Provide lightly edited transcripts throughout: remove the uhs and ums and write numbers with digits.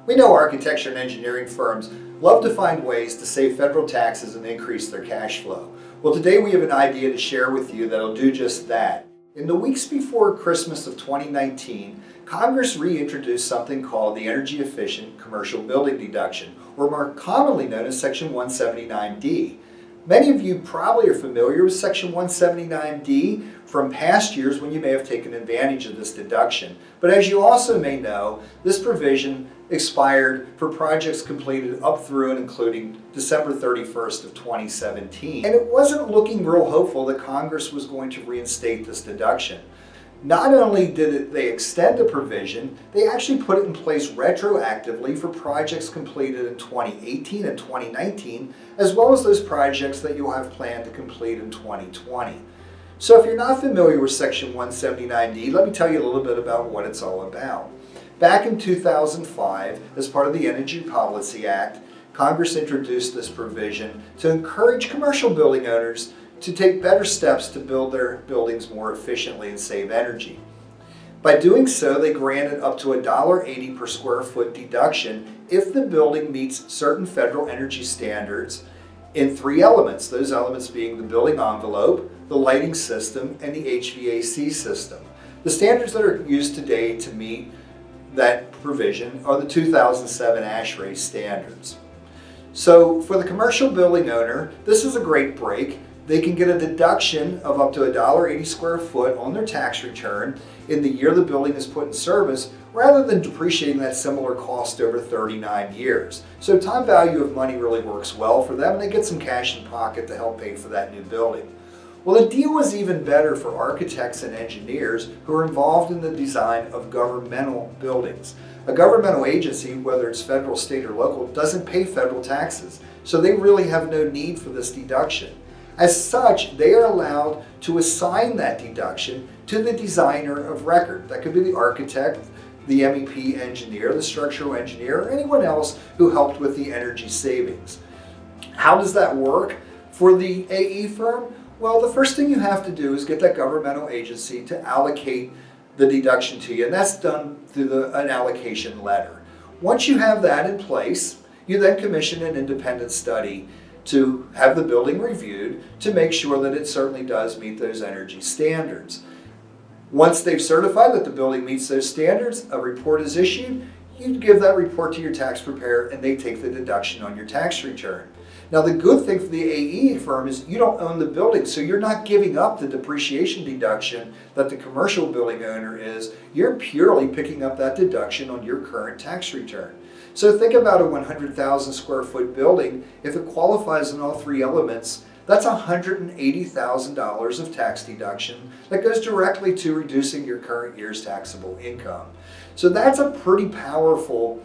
We know architecture and engineering firms love to find ways to save federal taxes and increase their cash flow. Well, today we have an idea to share with you that'll do just that. In the weeks before Christmas of 2019, Congress reintroduced something called the Energy-Efficient Commercial Building Deduction, or more commonly known as Section 179D. Many of you probably are familiar with Section 179D from past years when you may have taken advantage of this deduction. But as you also may know, this provision expired for projects completed up through and including December 31st of 2017. And it wasn't looking real hopeful that Congress was going to reinstate this deduction. Not only did they extend the provision, they actually put it in place retroactively for projects completed in 2018 and 2019, as well as those projects that you'll have planned to complete in 2020. So if you're not familiar with Section 179D, let me tell you a little bit about what it's all about. Back in 2005, as part of the Energy Policy Act, Congress introduced this provision to encourage commercial building owners to take better steps to build their buildings more efficiently and save energy. By doing so, they granted up to $1.80 per square foot deduction if the building meets certain federal energy standards in three elements, those elements being the building envelope, the lighting system, and the HVAC system. The standards that are used today to meet that provision are the 2007 ASHRAE standards. So for the commercial building owner, this is a great break. They can get a deduction of up to $1.80 square foot on their tax return in the year the building is put in service, rather than depreciating that similar cost over 39 years. So time value of money really works well for them, and they get some cash in pocket to help pay for that new building. Well, the deal is even better for architects and engineers who are involved in the design of governmental buildings. A governmental agency, whether it's federal, state, or local, doesn't pay federal taxes, so they really have no need for this deduction. As such, they are allowed to assign that deduction to the designer of record. That could be the architect, the MEP engineer, the structural engineer, or anyone else who helped with the energy savings. How does that work for the AE firm? Well, the first thing you have to do is get that governmental agency to allocate the deduction to you, and that's done through an allocation letter. Once you have that in place, you then commission an independent study to have the building reviewed to make sure that it certainly does meet those energy standards. Once they've certified that the building meets those standards, a report is issued. You give that report to your tax preparer and they take the deduction on your tax return. Now the good thing for the AE firm is you don't own the building, so you're not giving up the depreciation deduction that the commercial building owner is. You're purely picking up that deduction on your current tax return. So think about a 100,000 square foot building. If it qualifies in all three elements, that's $180,000 of tax deduction that goes directly to reducing your current year's taxable income. So that's a pretty powerful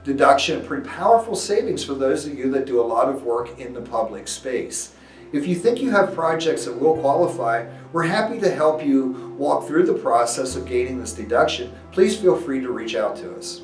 deduction, pretty powerful savings for those of you that do a lot of work in the public space. If you think you have projects that will qualify, we're happy to help you walk through the process of gaining this deduction. Please feel free to reach out to us.